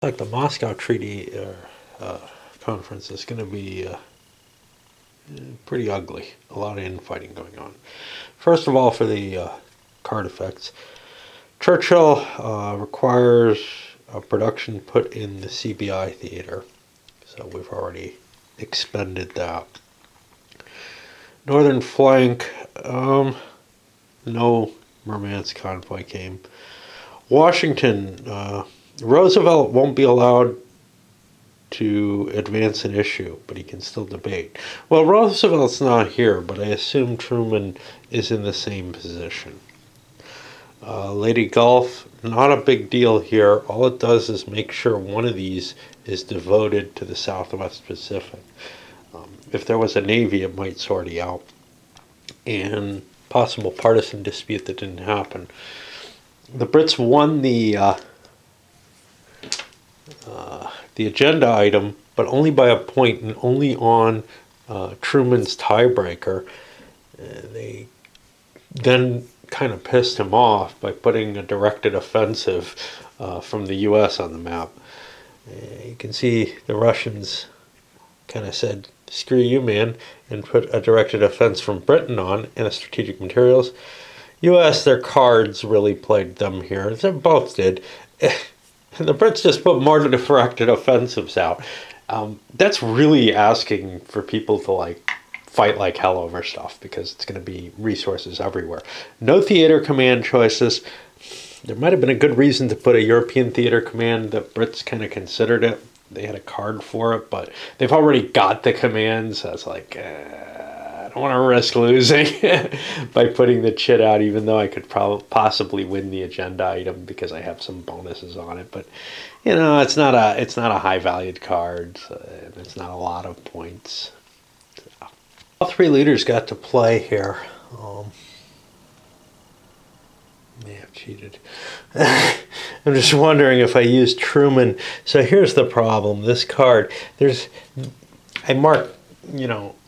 Like the Moscow Treaty Conference is going to be pretty ugly. A lot of infighting going on. First of all, for the card effects, Churchill requires a production put in the CBI theater, so we've already expended that. Northern flank, no Murmansk convoy came. Washington, Roosevelt won't be allowed to advance an issue, but he can still debate. Well, Roosevelt's not here, but I assume Truman is in the same position. Lady Gulf, not a big deal here. All it does is make sure one of these is devoted to the Southwest Pacific. If there was a Navy, it might sort it out. And possible partisan dispute that didn't happen. The Brits won the agenda item, but only by a point and only on Truman's tiebreaker. They then kind of pissed him off by putting a directed offensive from the U.S. on the map. You can see the Russians kind of said, "Screw you, man," and put a directed offense from Britain on and a strategic materials. U.S., their cards really played them here. They both did. And the Brits just put more directed offensives out. That's really asking for people to fight like hell over stuff, because it's going to be resources everywhere. No theater command choices. There might have been a good reason to put a European theater command. The Brits kind of considered it. They had a card for it, but they've already got the commands. So it's like, I don't want to risk losing by putting the chit out, even though I could possibly win the agenda item because I have some bonuses on it. But you know, it's not a high valued card, and it's not a lot of points. So, all three leaders got to play here. May have cheated. I'm just wondering if I used Truman. So here's the problem. This card, I marked,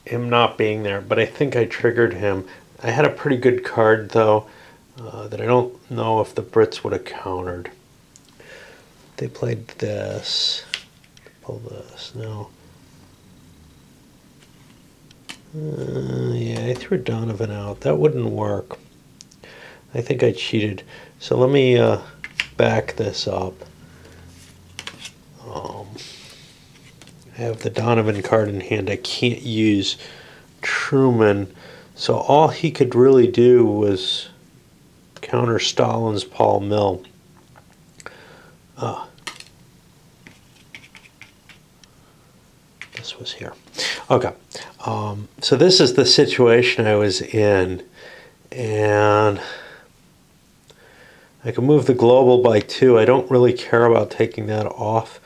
him not being there, but I think I triggered him. I had a pretty good card, though, that I don't know if the Brits would have countered. They played this. Pull this. No. Yeah, I threw Donovan out. That wouldn't work. I think I cheated. So let me back this up. I have the Donovan card in hand. I can't use Truman. So all he could really do was counter Stalin's Paul Mill. This was here. Okay. So this is the situation I was in. And I can move the global by 2. I don't really care about taking that off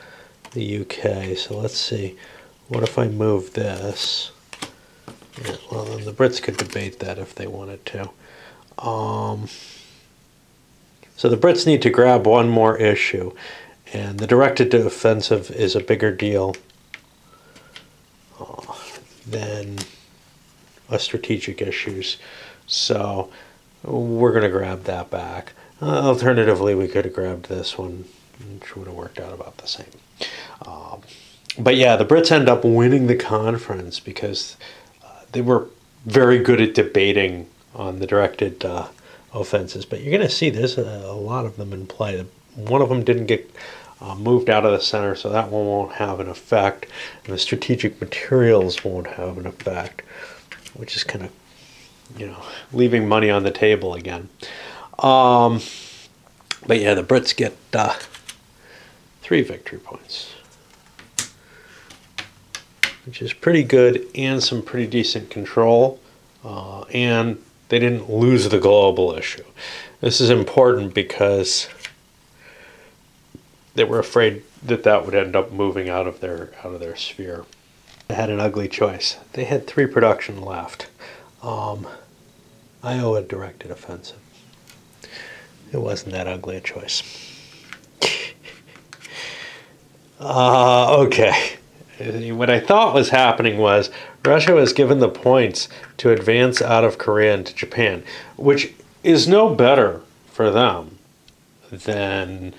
the UK. So let's see. What if I move this? Yeah, well, then the Brits could debate that if they wanted to. So the Brits need to grab one more issue. And the directed offensive is a bigger deal than strategic issues. So we're going to grab that back. Alternatively, we could have grabbed this one, which would have worked out about the same. But yeah, the Brits end up winning the conference because they were very good at debating on the directed offenses. But you're going to see there's a lot of them in play. One of them didn't get moved out of the center, so that one won't have an effect. And the strategic materials won't have an effect, which is kind of, leaving money on the table again. But yeah, the Brits get 3 victory points, which is pretty good, and some pretty decent control. And they didn't lose the global issue. This is important because they were afraid that that would end up moving out of their sphere. They had an ugly choice. They had 3 production left. I owe a directed offensive. It wasn't that ugly a choice. Okay. What I thought was happening was Russia was given the points to advance out of Korea into Japan, which is no better for them than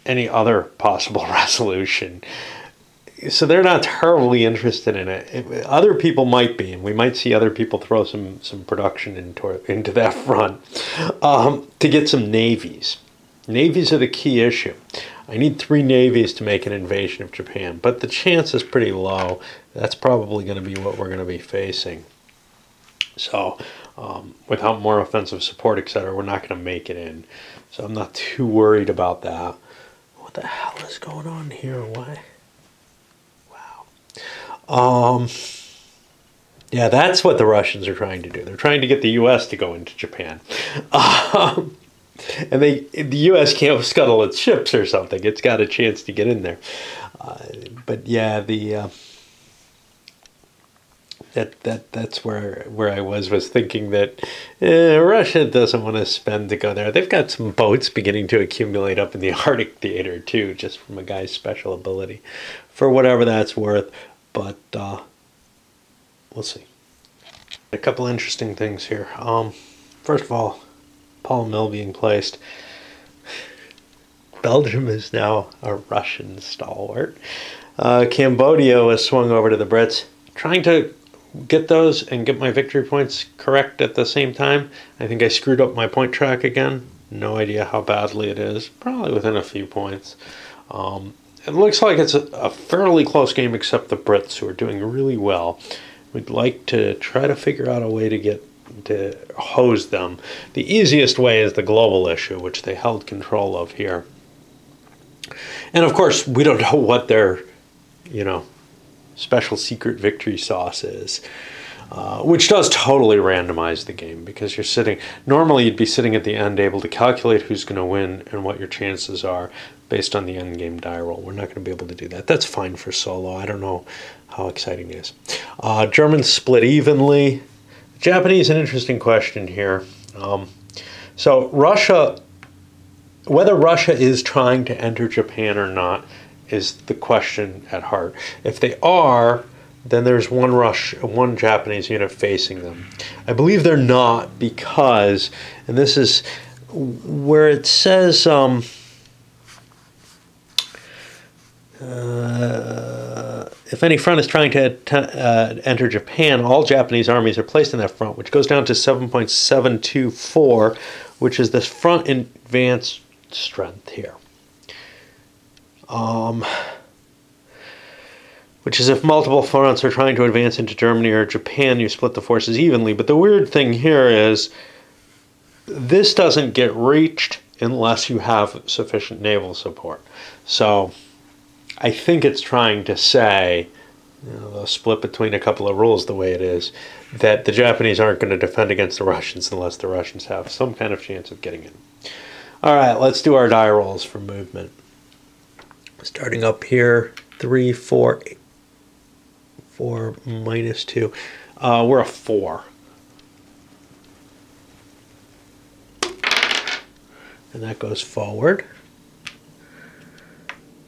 any other possible resolution. So they're not terribly interested in it. Other people might be, and we might see other people throw some production into that front to get some navies. Navies are the key issue. I need 3 navies to make an invasion of Japan, but the chance is pretty low. That's probably going to be what we're going to be facing. So without more offensive support, etc., we're not going to make it in. So I'm not too worried about that. What the hell is going on here? Why? Yeah, that's what the Russians are trying to do. They're trying to get the U.S. to go into Japan. And the U.S. can't scuttle its ships or something. It's got a chance to get in there. But yeah, that's where I was thinking that Russia doesn't want to spend to go there. They've got some boats beginning to accumulate up in the Arctic theater too, just from a guy's special ability, for whatever that's worth. But we'll see. A couple interesting things here. First of all, Paul Mill being placed. Belgium is now a Russian stalwart. Cambodia was swung over to the Brits. Trying to get those and get my victory points correct at the same time. I think I screwed up my point track again. No idea how badly it is. Probably within a few points. It looks like it's a fairly close game, except the Brits, who are doing really well. We'd like to try to figure out a way to hose them. The easiest way is the global issue, which they held control of here. And of course, we don't know what their, special secret victory sauce is, which does totally randomize the game, because normally you'd be sitting at the end able to calculate who's going to win and what your chances are based on the end game die roll. We're not going to be able to do that. That's fine for solo. I don't know how exciting it is. Germans split evenly. Japanese, an interesting question here. So Russia, whether Russia is trying to enter Japan or not is the question at heart. If they are, then there's one Japanese unit facing them. I believe they're not, because, and this is where it says if any front is trying to enter Japan, all Japanese armies are placed in that front, which goes down to 7.724, which is this front advance strength here. Which is if multiple fronts are trying to advance into Germany or Japan, you split the forces evenly. But the weird thing here is this doesn't get reached unless you have sufficient naval support. So I think it's trying to say, they'll split between a couple of rules the way it is, that the Japanese aren't going to defend against the Russians unless the Russians have some kind of chance of getting in. All right, let's do our die rolls for movement. Starting up here, 3, 4, 8, 4 minus 2. We're a 4. And that goes forward.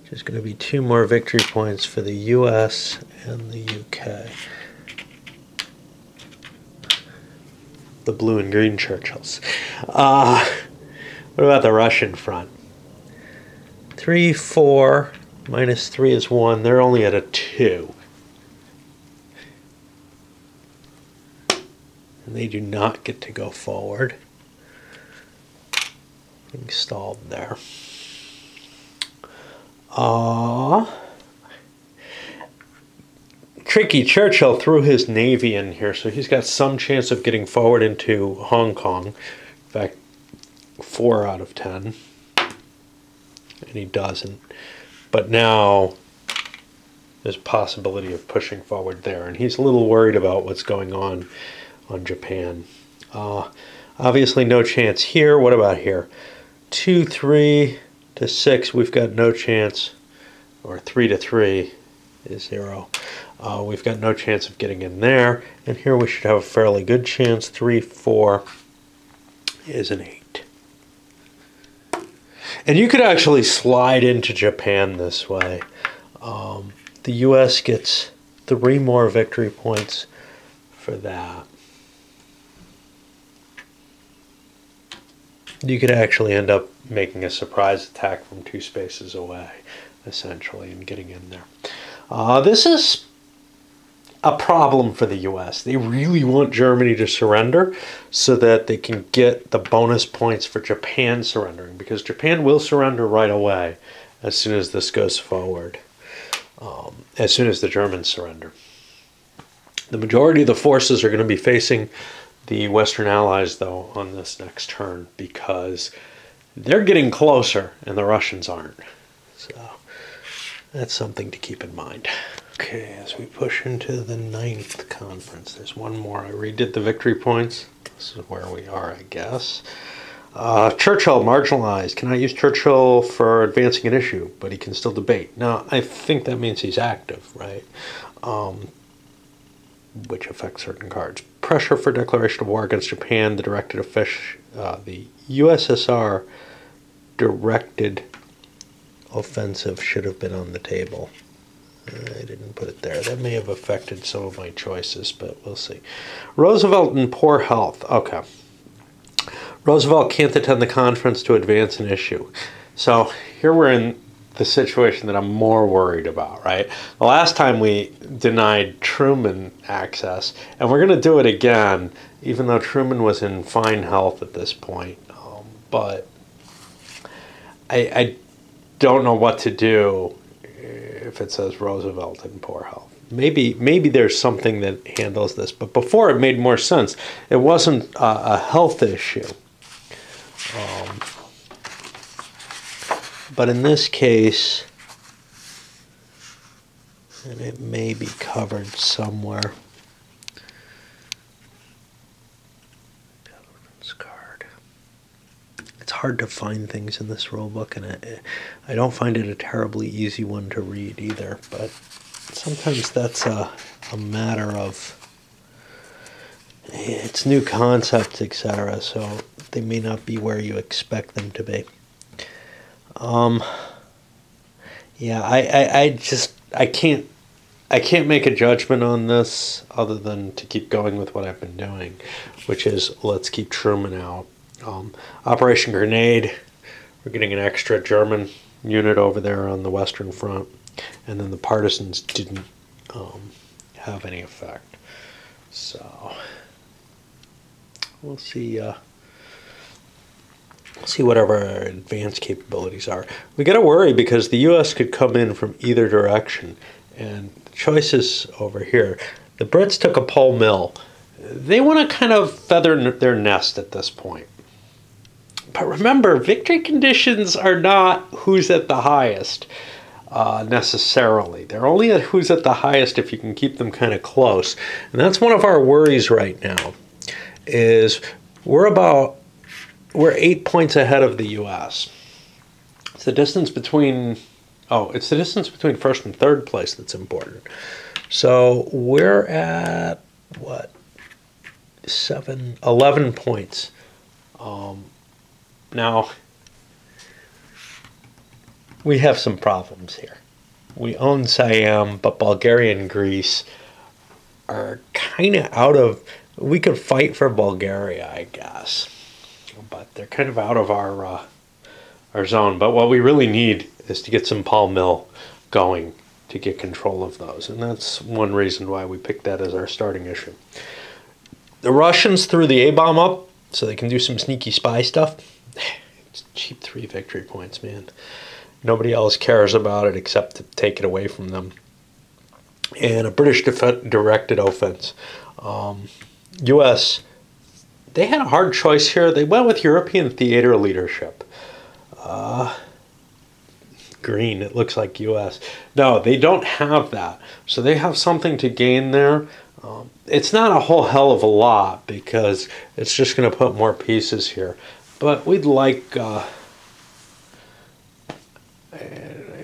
There's going to be 2 more victory points for the US and the UK. The blue and green Churchills. What about the Russian front? 3, 4, minus 3 is 1. They're only at a 2. And they do not get to go forward. Being stalled there. Tricky. Churchill threw his navy in here, so he's got some chance of getting forward into Hong Kong. In fact, 4 out of 10. And he doesn't. But now there's a possibility of pushing forward there, and he's a little worried about what's going on Japan. Obviously no chance here. What about here? 2, 3 to 6, we've got no chance, or 3 to 3 is 0. We've got no chance of getting in there, and here we should have a fairly good chance. 3, 4 is an 8. And you could actually slide into Japan this way. The US gets 3 more victory points for that. You could actually end up making a surprise attack from 2 spaces away, essentially, and getting in there. This is a problem for the U.S. They really want Germany to surrender so that they can get the bonus points for Japan surrendering, because Japan will surrender right away as soon as this goes forward, as soon as the Germans surrender. The majority of the forces are going to be facing the Western Allies, though, on this next turn, because they're getting closer and the Russians aren't. So that's something to keep in mind. Okay, as we push into the 9th conference, there's one more. I redid the victory points. This is where we are, I guess. Churchill, marginalized. Cannot use Churchill for advancing an issue, but he can still debate. Now, I think that means he's active, right? Which affects certain cards. Pressure for declaration of war against Japan. The directed the USSR directed offensive should have been on the table. I didn't put it there. That may have affected some of my choices, but we'll see. Roosevelt in poor health. Okay. Roosevelt can't attend the conference to advance an issue. So here we're in the situation that I'm more worried about, right? The last time we denied Truman access, and we're going to do it again, even though Truman was in fine health at this point. But I don't know what to do if it says Roosevelt in poor health. Maybe there's something that handles this, but before it made more sense. It wasn't a health issue. But in this case, and it may be covered somewhere. Governance card. It's hard to find things in this rule book, and I don't find it a terribly easy one to read either, but sometimes that's a matter of it's new concepts, etc., so they may not be where you expect them to be. Yeah, I can't make a judgment on this other than to keep going with what I've been doing, which is let's keep Truman out. Operation Grenade, we're getting an extra German unit over there on the Western Front, and then the partisans didn't have any effect. So we'll see. See whatever our advanced capabilities are. We got to worry because the U.S. could come in from either direction, and the choices over here. The Brits took a Pole Mill. They want to kind of feather their nest at this point. But remember, victory conditions are not who's at the highest necessarily. They're only at who's at the highest if you can keep them kind of close. And that's one of our worries right now, is we're 8 points ahead of the U.S. It's the distance between, it's the distance between first and third place that's important. So we're at, 11 points. Now, we have some problems here. We own Siam, but Bulgaria and Greece are kind of out of, we could fight for Bulgaria, I guess. But they're kind of out of our zone. But what we really need is to get some Pole Mill going to get control of those. And that's one reason why we picked that as our starting issue. The Russians threw the A-bomb up so they can do some sneaky spy stuff. It's cheap 3 victory points, man. Nobody else cares about it except to take it away from them. And a British directed offense. U.S., they had a hard choice here. They went with European theater leadership. Green, it looks like U.S. No, they don't have that. So they have something to gain there. It's not a whole hell of a lot because it's just going to put more pieces here. But we'd like...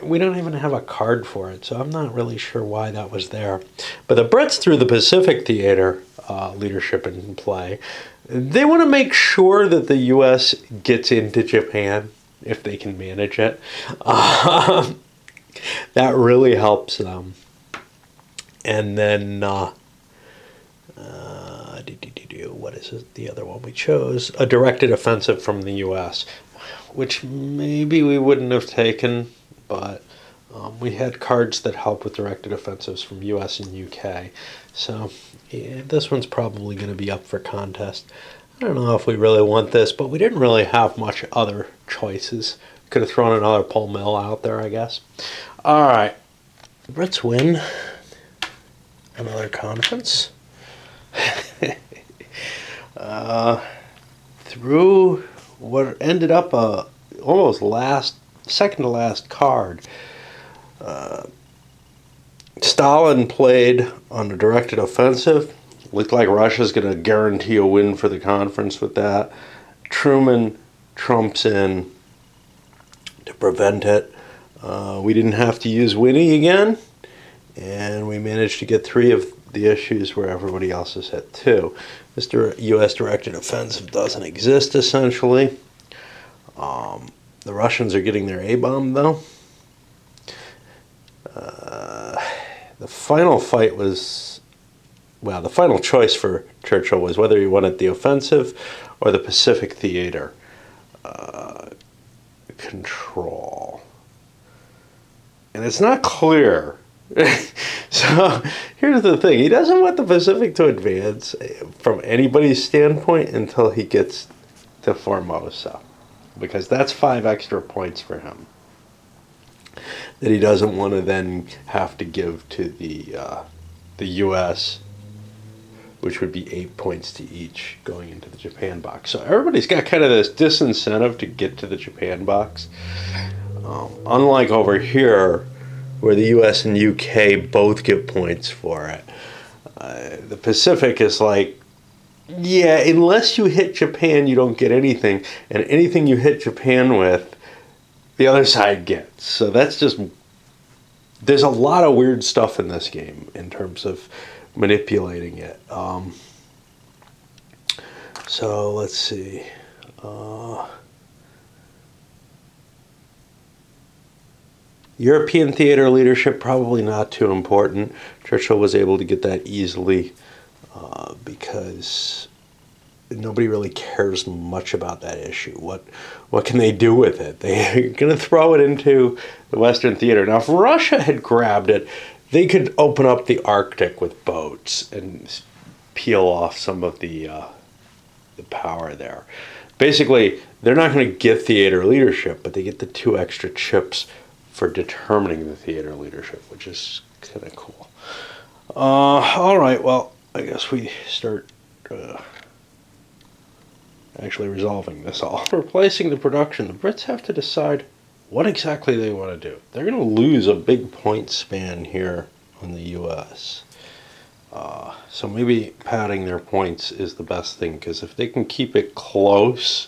we don't even have a card for it, so I'm not really sure why that was there. But the Brits threw the Pacific theater leadership in play. They want to make sure that the U.S. gets into Japan if they can manage it. That really helps them. And then, what is it? The other one we chose? A directed offensive from the U.S. which maybe we wouldn't have taken, but we had cards that help with directed offensives from US and UK. So yeah, this one's probably going to be up for contest. I don't know if we really want this, but we didn't really have much other choices. Could have thrown another Pole Mill out there, I guess. All right. Let's win another conference. Through what ended up a almost second to last card. Stalin played on a directed offensive. Looked like Russia's going to guarantee a win for the conference with that. Truman trumps in to prevent it. We didn't have to use Winnie again, and we managed to get 3 of the issues where everybody else has hit 2. This U.S. directed offensive doesn't exist, essentially. The Russians are getting their A-bomb, though. The final fight was, well, the final choice for Churchill was whether he wanted the offensive or the Pacific Theater control. And it's not clear. So here's the thing. He doesn't want the Pacific to advance from anybody's standpoint until he gets to Formosa, because that's 5 extra points for him that he doesn't want to then have to give to the U.S., which would be 8 points to each going into the Japan box. So everybody's got kind of this disincentive to get to the Japan box. Unlike over here, where the U.S. and U.K. both get points for it. The Pacific is like, yeah, unless you hit Japan, you don't get anything. And anything you hit Japan with, the other side gets. So that's just, there's a lot of weird stuff in this game in terms of manipulating it. So let's see. European theater leadership, probably not too important. Churchill was able to get that easily because nobody really cares much about that issue. What can they do with it? They're going to throw it into the Western theater. Now, if Russia had grabbed it, they could open up the Arctic with boats and peel off some of the power there. Basically, they're not going to get theater leadership, but they get the 2 extra chips for determining the theater leadership, which is kind of cool. All right, well, I guess we start actually resolving this all. Replacing the production, the Brits have to decide what exactly they want to do. They're going to lose a big point span here on the U.S. So maybe padding their points is the best thing, because if they can keep it close,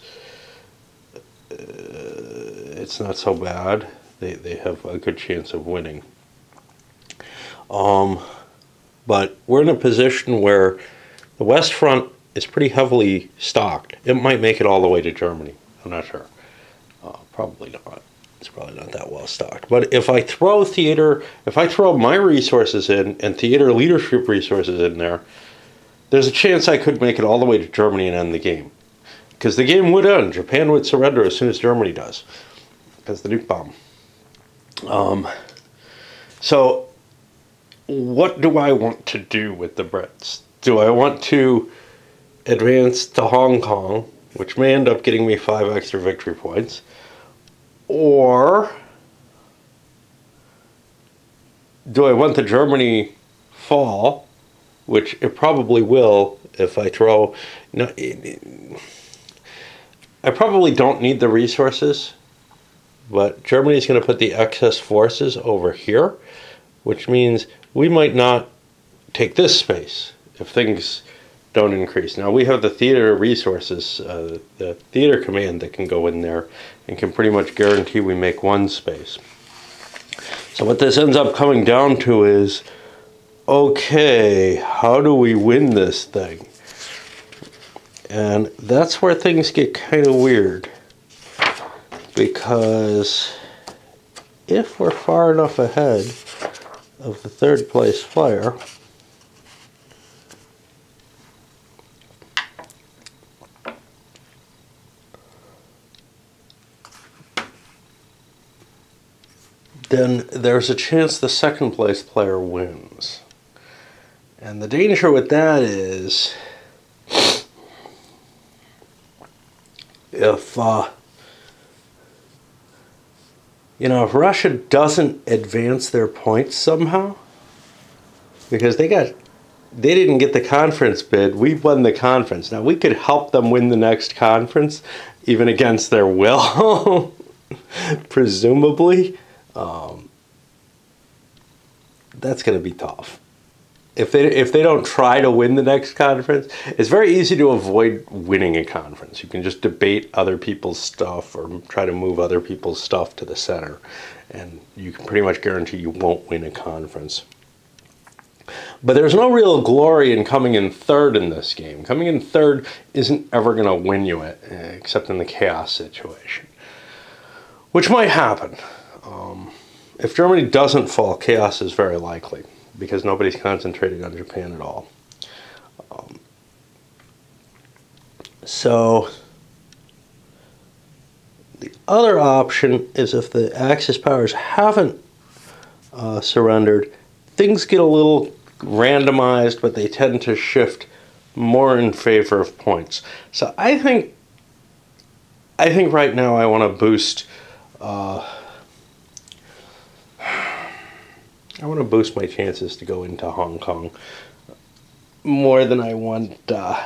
it's not so bad. They have a good chance of winning. But we're in a position where the West Front is pretty heavily stocked. It might make it all the way to Germany. I'm not sure. Probably not. It's probably not that well stocked. But if I throw my resources in and theater leadership resources in there, there's a chance I could make it all the way to Germany and end the game. Because the game would end. Japan would surrender as soon as Germany does, because the nuke bomb. So what do I want to do with the Brits? Do I want to advance to Hong Kong, which may end up getting me 5 extra victory points, or do I want the Germany fall, which it probably will if I throw... I probably don't need the resources, but Germany's going to put the excess forces over here, which means we might not take this space if things don't increase. Now, we have the theater resources, the theater command that can go in there and can pretty much guarantee we make 1 space. So what this ends up coming down to is, okay, how do we win this thing? And that's where things get kind of weird, because if we're far enough ahead of the 3rd place player, then there's a chance the second place player wins. And the danger with that is if if Russia doesn't advance their points somehow, because they didn't get the conference bid, we won the conference. Now we could help them win the next conference, even against their will, presumably. That's going to be tough. If they don't try to win the next conference, it's very easy to avoid winning a conference. You can just debate other people's stuff or try to move other people's stuff to the center, and you can pretty much guarantee you won't win a conference. But there's no real glory in coming in third in this game. Coming in third isn't ever going to win you it, except in the chaos situation, which might happen. If Germany doesn't fall, chaos is very likely, because nobody's concentrating on Japan at all. So the other option is if the Axis powers haven't surrendered, things get a little randomized, but they tend to shift more in favor of points. So I think right now I want to boost my chances to go into Hong Kong more than I want to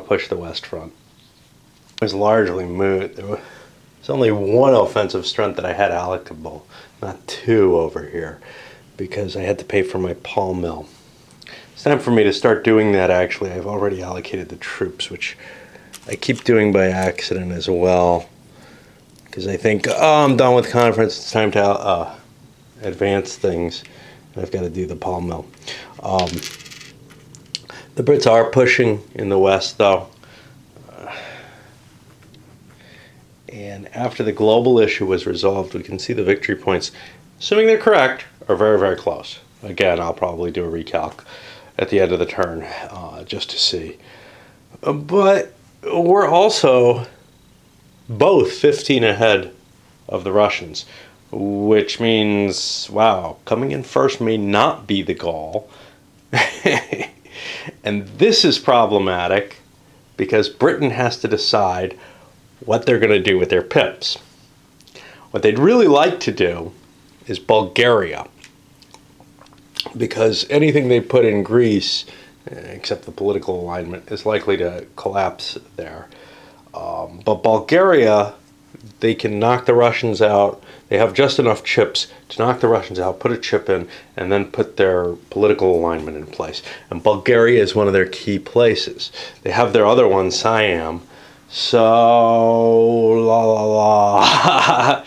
push the West Front. It was largely moot. There was only one offensive strength that I had allocable, not two over here, because I had to pay for my pulp mill. It's time for me to start doing that. Actually, I've already allocated the troops, which I keep doing by accident as well, because I think, oh, I'm done with conference, it's time to advance things. I've got to do the pulp mill. The Brits are pushing in the west, though. And after the global issue was resolved, we can see the victory points, assuming they're correct, are very, very close. Again, I'll probably do a recalc at the end of the turn just to see. But we're also both 15 ahead of the Russians, which means, wow, coming in first may not be the goal. And this is problematic because Britain has to decide what they're going to do with their pips. What they'd really like to do is Bulgaria, because anything they put in Greece, except the political alignment, is likely to collapse there. But Bulgaria, they can knock the Russians out. They have just enough chips to knock the Russians out, put a chip in, and then put their political alignment in place. And Bulgaria is one of their key places. They have their other one, Siam. So, la la la.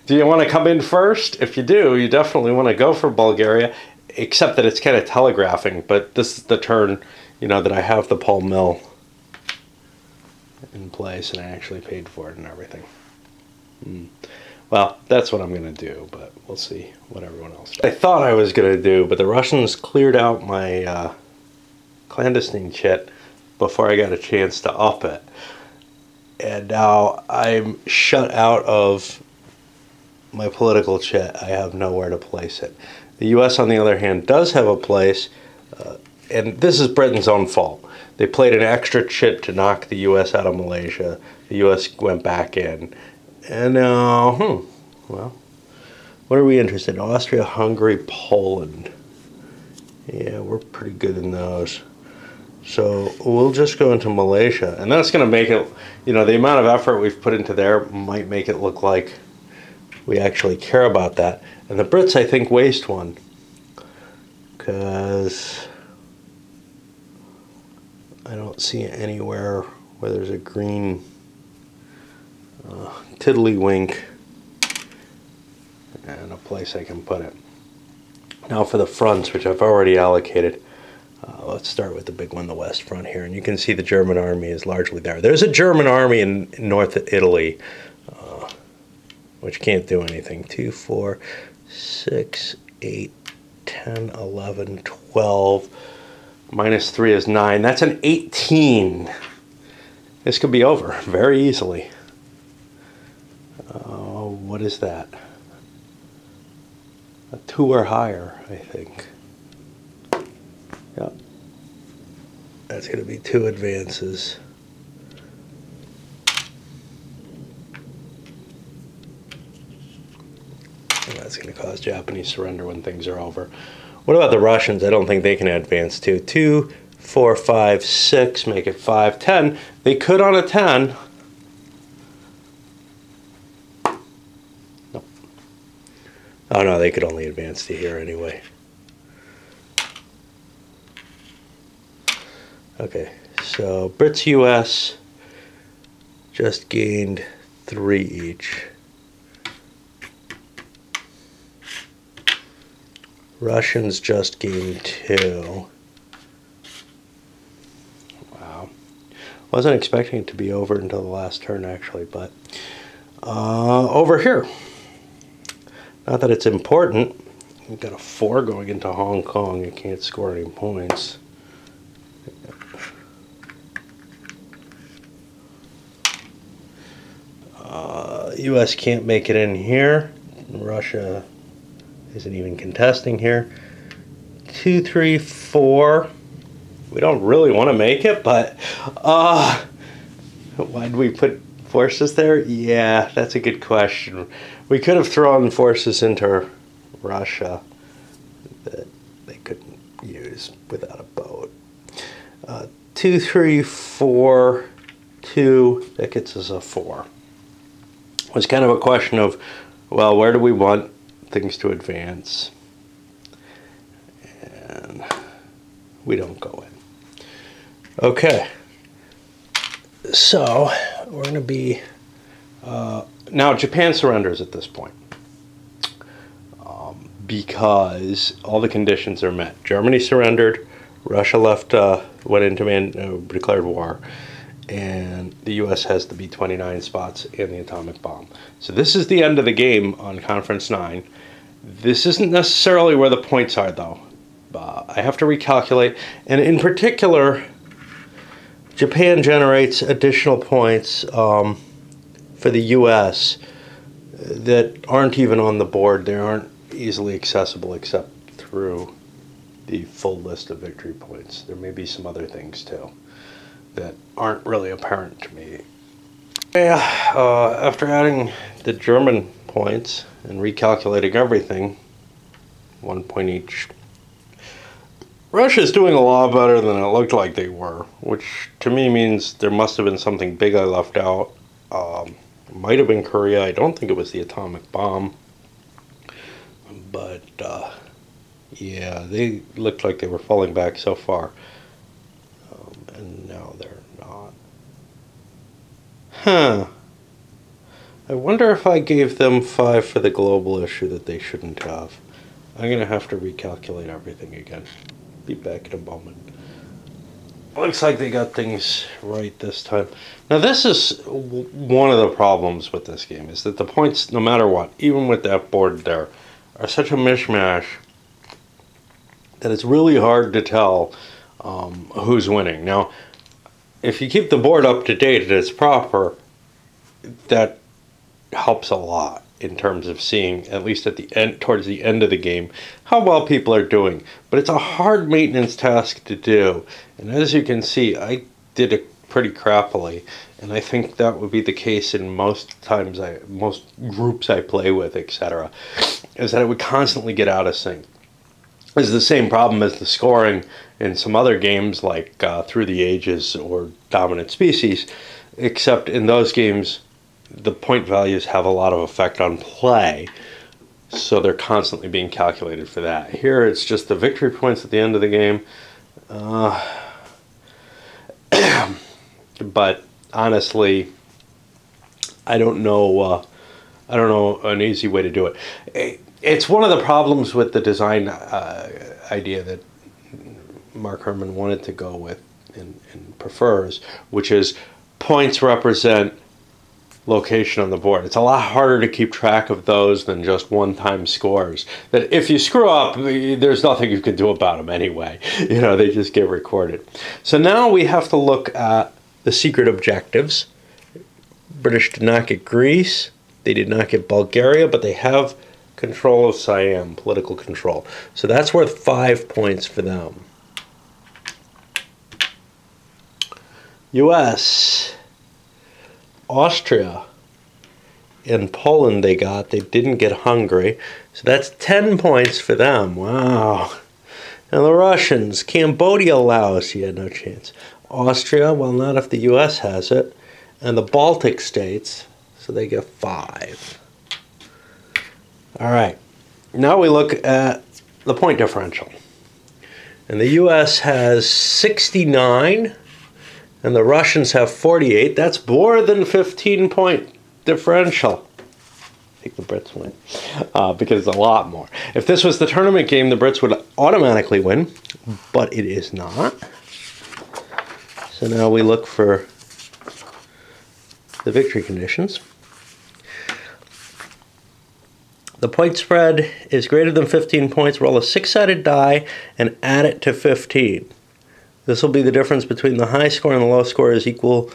Do you want to come in first? If you do, you definitely want to go for Bulgaria, except that it's kind of telegraphing. But this is the turn, that I have the pulp mill in place, and I actually paid for it and everything. Well, that's what I'm going to do, but we'll see what everyone else does. I thought I was going to do, but the Russians cleared out my clandestine chit before I got a chance to up it. And now I'm shut out of my political chit. I have nowhere to place it. The U.S., on the other hand, does have a place, and this is Britain's own fault. They played an extra chit to knock the U.S. out of Malaysia. The U.S. went back in. And now, well, what are we interested in? Austria, Hungary, Poland. Yeah, we're pretty good in those. So we'll just go into Malaysia. And that's going to make it, the amount of effort we've put into there might make it look like we actually care about that. And the Brits, I think, waste one, because I don't see anywhere where there's a green tiddlywink and a place I can put it. Now for the fronts, which I've already allocated, let's start with the big one, the West Front here. And you can see the German army is largely there. There's a German army in North Italy, which can't do anything. 2, 4, 6, 8, 10, 11, 12. Minus 3 is 9. That's an 18. This could be over very easily. what is that? A 2 or higher, I think. Yep. That's going to be 2 advances. And that's going to cause Japanese surrender when things are over. What about the Russians? I don't think they can advance to 2, 4, 5, 6, make it 5, 10. They could on a 10. No. Oh no, they could only advance to here anyway. Okay, so Brits, US just gained 3 each. Russians just gained 2. Wow. Wasn't expecting it to be over until the last turn, actually, but over here. Not that it's important. We've got a 4 going into Hong Kong. You can't score any points. US can't make it in here. Russia isn't even contesting here. 2, 3, 4. We don't really want to make it, but why did we put forces there? Yeah, that's a good question. We could have thrown forces into Russia that they couldn't use without a boat. 2, 3, 4, 2. That gets us a 4. It's kind of a question of, well, where do we want things to advance? And we don't go in. Okay. So, we're going to be... now, Japan surrenders at this point. Because all the conditions are met. Germany surrendered. Russia left, went into declared war. And the U.S. has the B-29 spots and the atomic bomb. So this is the end of the game on Conference 9. This isn't necessarily where the points are, though. I have to recalculate. And in particular, Japan generates additional points for the U.S. that aren't even on the board. They aren't easily accessible except through the full list of victory points. There may be some other things, too, that aren't really apparent to me. Yeah, after adding the German points and recalculating everything, 1 point each, Russia's doing a lot better than it looked like they were, which to me means there must have been something big I left out. Might have been Korea. I don't think it was the atomic bomb. But, yeah, they looked like they were falling back so far. And now they're not. Huh. I wonder if I gave them 5 for the global issue that they shouldn't have. I'm going to have to recalculate everything again. Be back in a moment. Looks like they got things right this time. Now this is one of the problems with this game, is that the points, no matter what, even with that board there, are such a mishmash that it's really hard to tell who's winning. Now, if you keep the board up to date and it's proper, that helps a lot in terms of seeing, at least at the end, towards the end of the game, how well people are doing. But it's a hard maintenance task to do, and as you can see, I did it pretty crappily, and I think that would be the case in most groups I play with, etc. Is that it would constantly get out of sync. It's the same problem as the scoring in some other games like Through the Ages or Dominant Species, except in those games the point values have a lot of effect on play, so they're constantly being calculated for that. Here it's just the victory points at the end of the game. But honestly, I don't know an easy way to do it. It's one of the problems with the design idea that Mark Herman wanted to go with and prefers, which is points represent location on the board. It's a lot harder to keep track of those than just one-time scores. That if you screw up, there's nothing you can do about them anyway. You know, they just get recorded. So now we have to look at the secret objectives. British did not get Greece. They did not get Bulgaria, but they have control of Siam, political control. So that's worth 5 points for them. U.S., Austria, and Poland they didn't get Hungary. So that's 10 points for them. Wow. And the Russians, Cambodia, Laos, you had no chance. Austria, well, not if the U.S. has it. And the Baltic states, so they get 5. All right. Now we look at the point differential. And the U.S. has 69, and the Russians have 48. That's more than 15-point differential. I think the Brits win because it's a lot more. If this was the tournament game, the Brits would automatically win, but it is not. So now we look for the victory conditions. The point spread is greater than 15 points. Roll a 6-sided die and add it to 15. This will be the difference between the high score and the low score is equal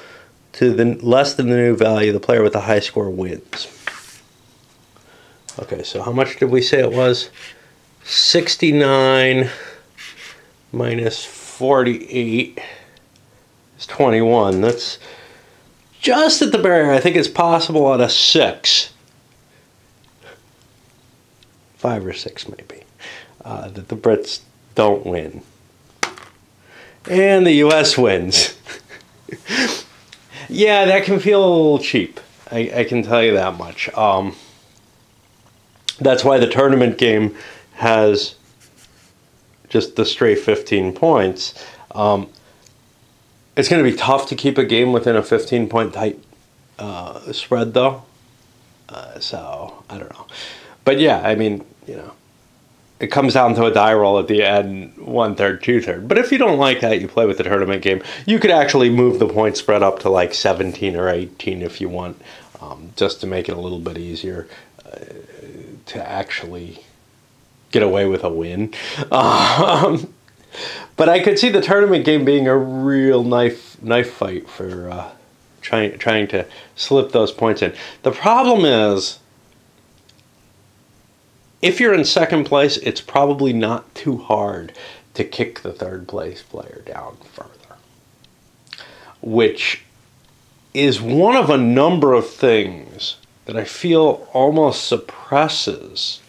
to the less than the new value. The player with the high score wins. Okay, so how much did we say it was? 69 minus 48 is 21. That's just at the barrier. I think it's possible at a 6. 5 or 6 maybe, that the Brits don't win. And the U.S. wins. Yeah, that can feel a little cheap. I can tell you that much. That's why the tournament game has just the straight 15 points. It's going to be tough to keep a game within a 15-point tight spread, though. So, I don't know. But yeah, I mean, you know, it comes down to a die roll at the end, 1/3, 2/3. But if you don't like that, you play with the tournament game. You could actually move the point spread up to like 17 or 18 if you want, just to make it a little bit easier to actually get away with a win. But I could see the tournament game being a real knife fight for trying to slip those points in. The problem is, if you're in second place, it's probably not too hard to kick the third place player down further, which is one of a number of things that I feel almost suppresses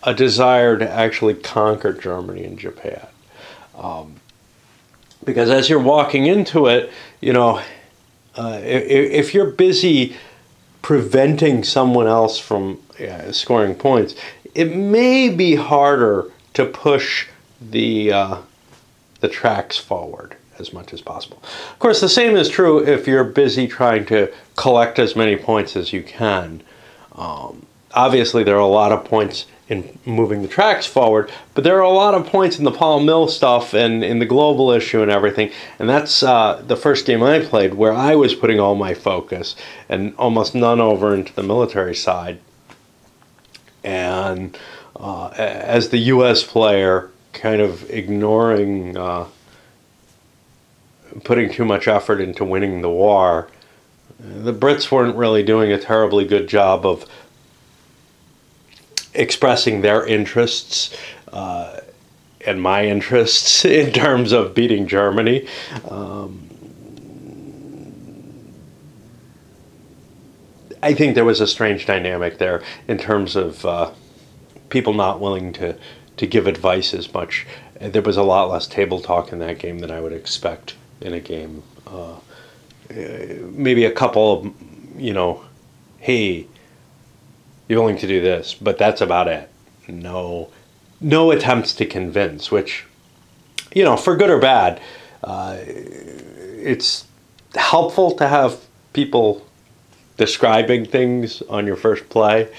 a desire to actually conquer Germany and Japan. Because as you're walking into it, you know, if you're busy preventing someone else from scoring points, it may be harder to push the tracks forward as much as possible. Of course, the same is true if you're busy trying to collect as many points as you can. Obviously, there are a lot of points in moving the tracks forward, but there are a lot of points in the Paul Mill stuff and in the global issue and everything. And that's the first game I played where I was putting all my focus and almost none over into the military side. And as the U.S. player, kind of ignoring, putting too much effort into winning the war, the Brits weren't really doing a terribly good job of expressing their interests and my interests in terms of beating Germany. I think there was a strange dynamic there in terms of people not willing to give advice as much. There was a lot less table talk in that game than I would expect in a game. Maybe a couple of, you know, hey, you're willing to do this, but that's about it. No attempts to convince, which, you know, for good or bad, it's helpful to have people describing things on your first play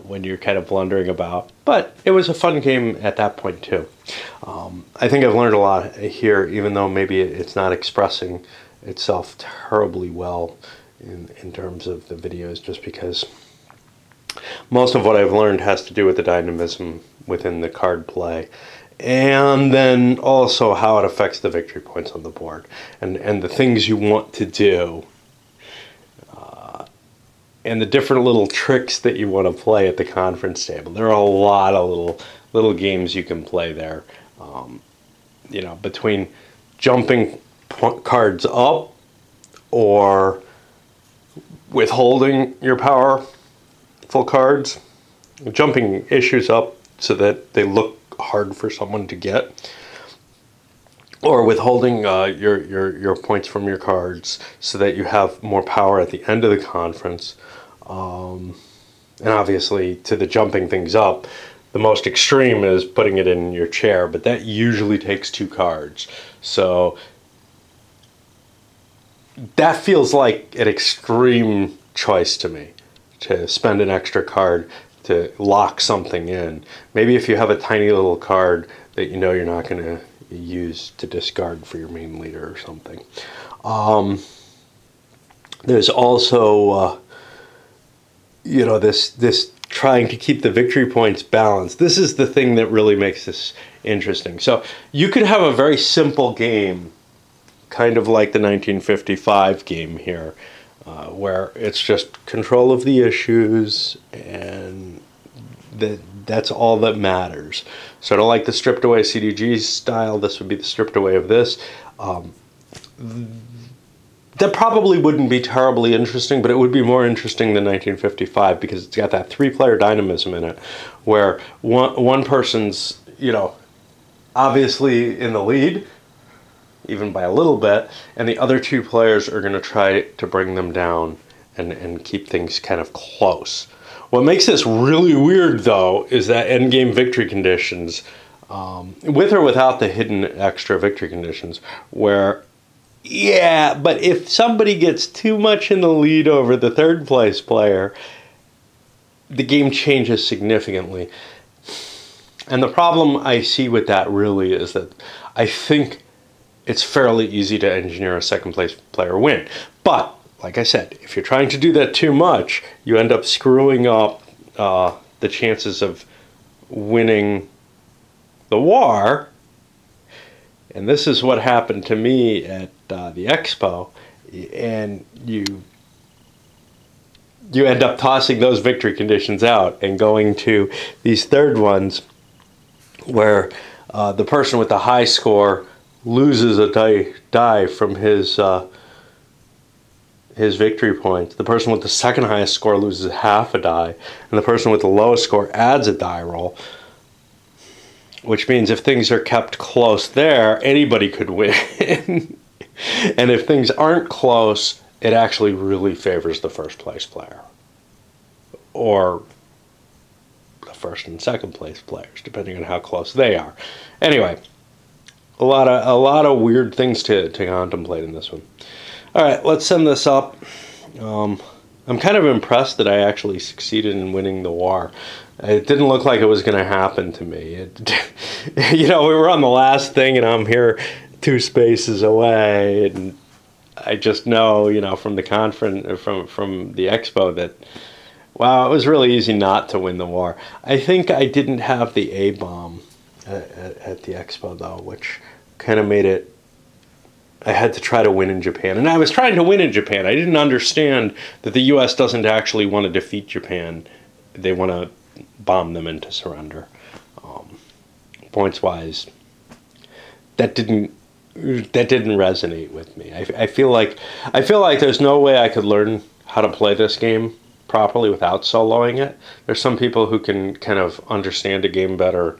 when you're kind of blundering about. But it was a fun game at that point too. I think I've learned a lot here, even though maybe it's not expressing itself terribly well in terms of the videos, just because most of what I've learned has to do with the dynamism within the card play, and then also how it affects the victory points on the board, and the things you want to do and the different little tricks that you want to play at the conference table. There are a lot of little games you can play there. You know, between jumping cards up or withholding your powerful cards, jumping issues up so that they look hard for someone to get, or withholding your points from your cards so that you have more power at the end of the conference. And obviously, to the jumping things up, the most extreme is putting it in your chair, but that usually takes 2 cards. So that feels like an extreme choice to me, to spend an extra card to lock something in. Maybe if you have a tiny little card that you know you're not going to use to discard for your main leader or something. There's also, you know, this trying to keep the victory points balanced. This is the thing that really makes this interesting. So you could have a very simple game, kind of like the 1955 game here, where it's just control of the issues and that's all that matters. Sort of like the stripped away CDG style, this would be the stripped away of this. That probably wouldn't be terribly interesting, but it would be more interesting than 1955 because it's got that 3-player dynamism in it, where one person's, you know, obviously in the lead, even by a little bit, and the other 2 players are going to try to bring them down and keep things kind of close. What makes this really weird, though, is that endgame victory conditions, with or without the hidden extra victory conditions, where, yeah, but if somebody gets too much in the lead over the 3rd place player, the game changes significantly. And the problem I see with that really is that I think it's fairly easy to engineer a 2nd place player win. But, like I said, if you're trying to do that too much, you end up screwing up the chances of winning the war. And this is what happened to me at the expo, and you end up tossing those victory conditions out and going to these 3rd ones where the person with the high score loses a die from his victory points. The person with the 2nd highest score loses half a die, and the person with the lowest score adds a die roll. Which means if things are kept close there, anybody could win. And if things aren't close, it actually really favors the 1st place player. Or the 1st and 2nd place players, depending on how close they are. Anyway, a lot of weird things to contemplate in this one. All right, let's send this up. I'm kind of impressed that I actually succeeded in winning the war. It didn't look like it was going to happen to me. You know, we were on the last thing, and I'm here 2 spaces away, and I just know, you know, from the conference, from the expo, that wow, it was really easy not to win the war. I think I didn't have the A-bomb at the expo though, which kind of made it. I had to try to win in Japan, and I was trying to win in Japan. I didn't understand that the U.S. doesn't actually want to defeat Japan; they want to bomb them into surrender. Points-wise, that didn't resonate with me. I feel like there's no way I could learn how to play this game properly without soloing it. There's some people who can kind of understand a game better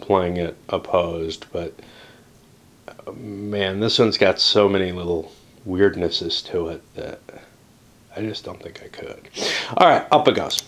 playing it opposed, but man, this one's got so many little weirdnesses to it that I just don't think I could. All right, up it goes.